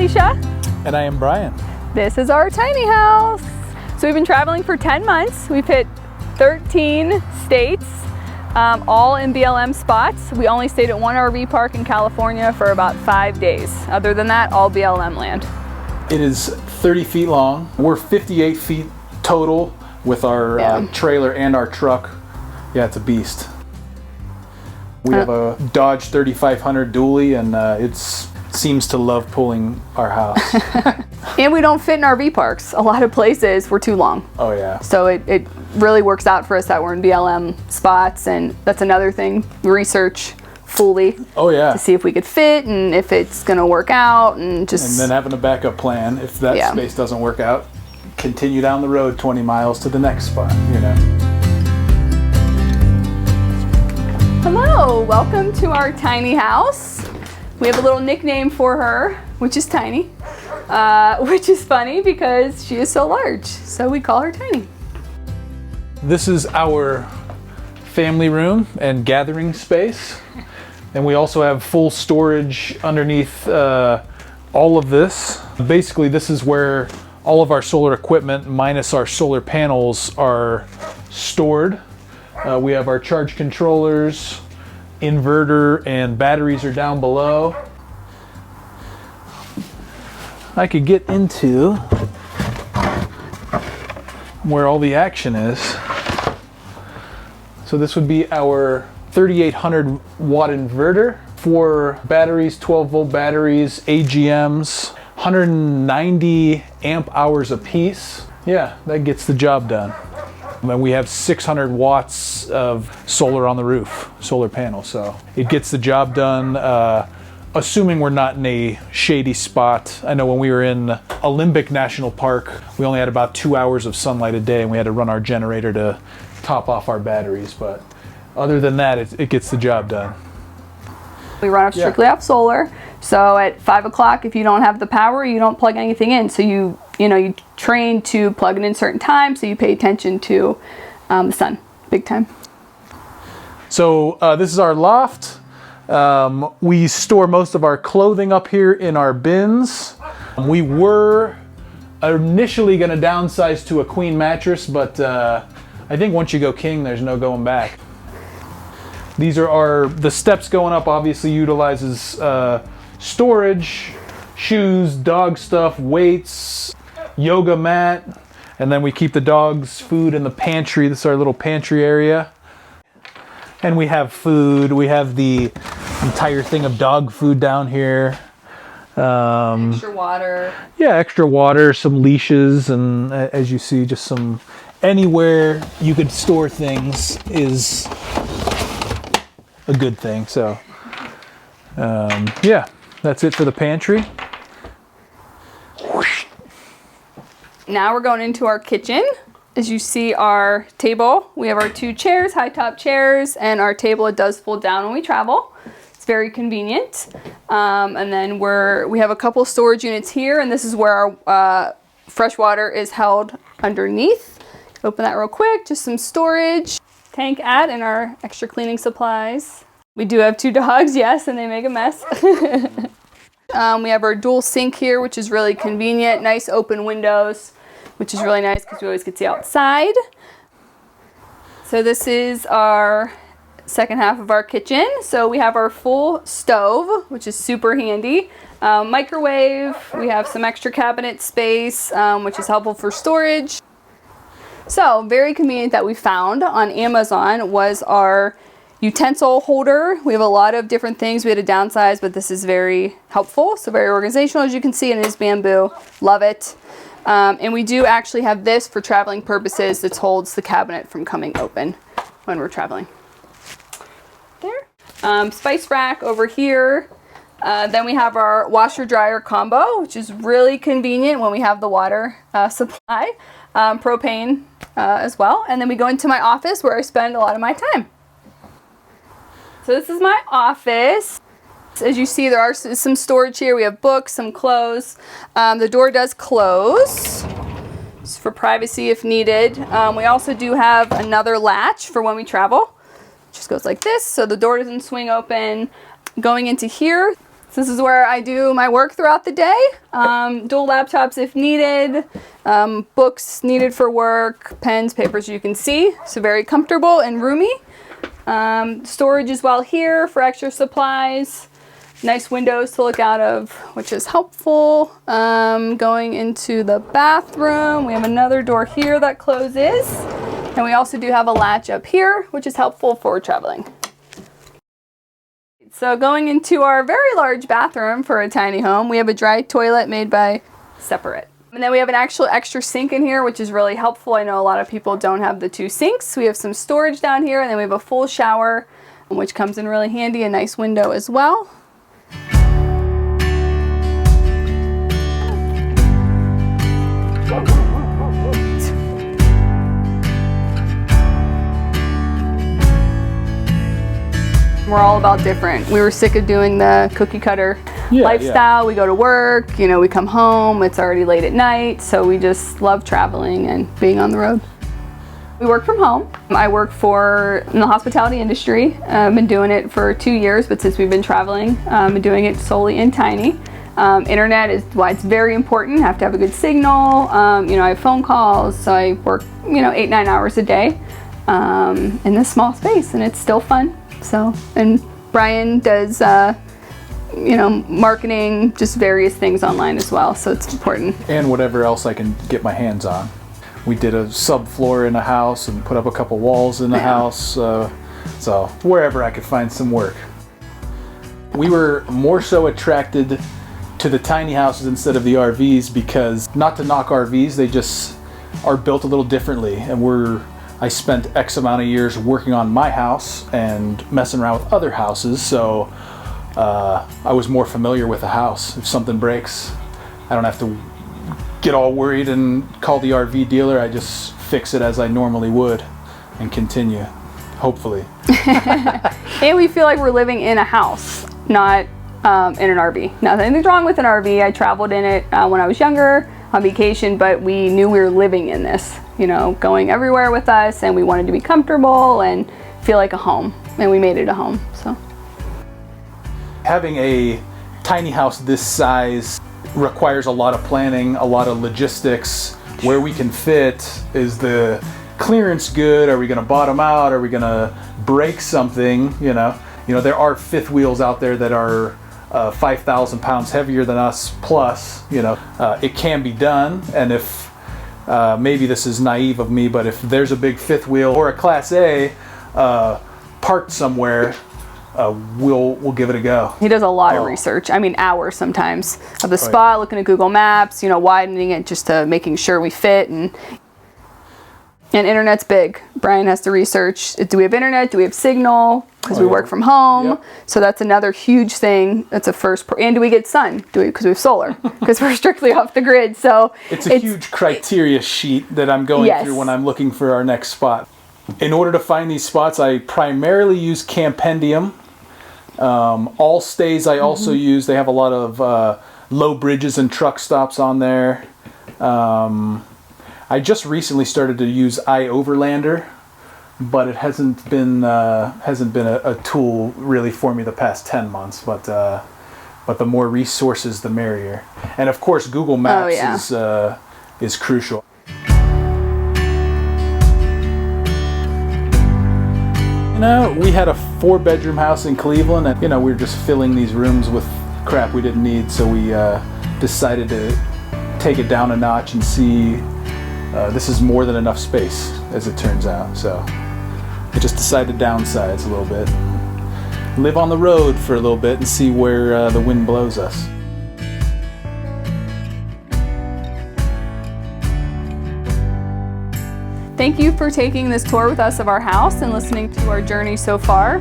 Alicia. And I am Brian. This is our tiny house. So we've been traveling for 10 months. We've hit 13 states, all in BLM spots. We only stayed at one RV park in California for about 5 days. Other than that, all BLM land. It is 30 feet long. We're 58 feet total with our trailer and our truck. Yeah, it's a beast. We have a Dodge 3500 dually, and it seems to love pulling our house. And we don't fit in RV parks. A lot of places we're too long. Oh yeah. So it really works out for us that we're in BLM spots, and that's another thing. Research fully. Oh yeah. To see if we could fit and if it's gonna work out, and then having a backup plan if that space doesn't work out. Continue down the road 20 miles to the next spot, you know. Hello, welcome to our tiny house. We have a little nickname for her, which is Tiny, which is funny because she is so large, so we call her Tiny. This is our family room and gathering space, and we also have full storage underneath all of this. Basically, this is where all of our solar equipment minus our solar panels are stored. We have our charge controllers, inverter, and batteries are down below. I could get into where all the action is. So this would be our 3800 watt inverter, 4 batteries, 12 volt batteries, AGMs, 190 amp hours a piece. Yeah, that gets the job done. And we have 600 watts of solar on the roof, solar panel, so it gets the job done, assuming we're not in a shady spot. I know when we were in Alisha National Park, we only had about 2 hours of sunlight a day, and we had to run our generator to top off our batteries, but other than that, it gets the job done. We run off strictly off solar, so at 5 o'clock, if you don't have the power, you don't plug anything in, so you train to plug it in certain times, so you pay attention to the sun, big time. So this is our loft. We store most of our clothing up here in our bins. We were initially going to downsize to a queen mattress, but I think once you go king, there's no going back. These are the steps going up obviously utilizes storage, shoes, dog stuff, weights, yoga mat, and then we keep the dog's food in the pantry. This is our little pantry area. And we have food. We have the entire thing of dog food down here. Extra water. Yeah, extra water, some leashes, and as you see, just some anywhere you could store things is a good thing. So yeah, that's it for the pantry. Now we're going into our kitchen. As you see our table, we have our 2 chairs, high top chairs, and our table, it does fold down when we travel. It's very convenient. And then we have a couple storage units here, and this is where our fresh water is held underneath. Open that real quick, just some storage. Tank and our extra cleaning supplies. We do have 2 dogs, yes, and they make a mess. We have our dual sink here, which is really convenient. Nice open windows, which is really nice because we always get to see outside. So this is our second half of our kitchen. So we have our full stove, which is super handy. Microwave, we have some extra cabinet space, which is helpful for storage. So very convenient that we found on Amazon was our utensil holder. We have a lot of different things. We had to downsize, but this is very helpful. So very organizational, as you can see, and it is bamboo. Love it. And we do actually have this for traveling purposes that holds the cabinet from coming open when we're traveling. There. Spice rack over here. Then we have our washer dryer combo, which is really convenient when we have the water supply. Propane as well. And then we go into my office where I spend a lot of my time. So this is my office. As you see, there are some storage here. We have books, some clothes. The door does close. It's for privacy if needed. We also do have another latch for when we travel. It just goes like this, so the door doesn't swing open. Going into here, So this is where I do my work throughout the day. Dual laptops if needed, books needed for work, pens, papers, you can see. So very comfortable and roomy. Storage as well here for extra supplies. Nice windows to look out of, which is helpful. Going into the bathroom, we have another door here that closes. And we also do have a latch up here, which is helpful for traveling. So going into our very large bathroom for a tiny home, we have a dry toilet made by Separate. And then we have an actual extra sink in here, which is really helpful. I know a lot of people don't have the 2 sinks. We have some storage down here, and then we have a full shower, which comes in really handy, a nice window as well. We're all about different. We were sick of doing the cookie cutter lifestyle. We go to work, you know, we come home, it's already late at night, so we just love traveling and being on the road. We work from home. I work in the hospitality industry. I've been doing it for 2 years, but since we've been traveling, I've been doing it solely in tiny. Internet is why it's very important. I have to have a good signal. You know, I have phone calls, so I work, you know, 8-9 hours a day in this small space, and it's still fun. So, and Brian does, you know, marketing, just various things online as well. So it's important. And whatever else I can get my hands on. We did a subfloor in a house and put up a couple walls in the house. So wherever I could find some work. We were more so attracted to the tiny houses instead of the RVs because, not to knock RVs, they just are built a little differently. And I spent X amount of years working on my house and messing around with other houses, so I was more familiar with the house. If something breaks, I don't have to get all worried and call the RV dealer. I just fix it as I normally would and continue, hopefully. And we feel like we're living in a house, not in an RV. Nothing's wrong with an RV. I traveled in it when I was younger on vacation, but we knew we were living in this, you know, going everywhere with us, and we wanted to be comfortable and feel like a home, and we made it a home. So having a tiny house this size requires a lot of planning, a lot of logistics. Where we can fit, is the clearance good? Are we going to bottom out? Are we going to break something? You know, there are fifth wheels out there that are 5,000 pounds heavier than us plus, you know, it can be done. And if, maybe this is naive of me, but if there's a big fifth wheel or a Class A parked somewhere, we'll give it a go. He does a lot of research. I mean, hours sometimes of the spot, looking at Google Maps, you know, widening it just to making sure we fit. And internet's big. Brian has to research, do we have internet? Do we have signal? Because we work from home. Yep. So that's another huge thing. That's a first. And do we get sun? Because we have solar. Because we're strictly off the grid. So it's a huge criteria sheet that I'm going through when I'm looking for our next spot. In order to find these spots, I primarily use Campendium. All Stays I also use. They have a lot of low bridges and truck stops on there. I just recently started to use iOverlander, but it hasn't been a tool really for me the past 10 months. But the more resources, the merrier. And of course, Google Maps is crucial. You know, we had a 4-bedroom house in Cleveland, and you know, we were just filling these rooms with crap we didn't need, so we decided to take it down a notch and see this is more than enough space, as it turns out. So we just decided to downsize a little bit, live on the road for a little bit, and see where the wind blows us. Thank you for taking this tour with us of our house and listening to our journey so far.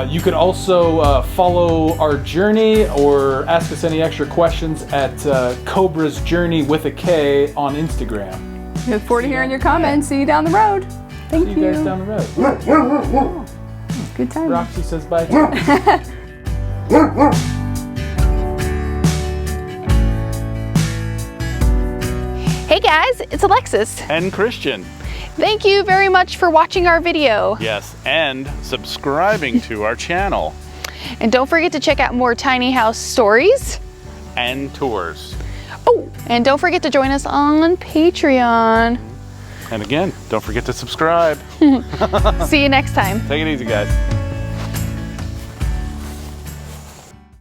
You can also follow our journey or ask us any extra questions at Cobra's Journey with a K on Instagram. We look forward to hearing your comments. See you down the road. Thank you. See you guys down the road. Good time. Roxie says bye. Hey guys, it's Alexis. And Christian. Thank you very much for watching our video. Yes, and subscribing to our channel. And don't forget to check out more tiny house stories And tours. Oh, and don't forget to join us on Patreon. And again, don't forget to subscribe. See you next time. Take it easy, guys.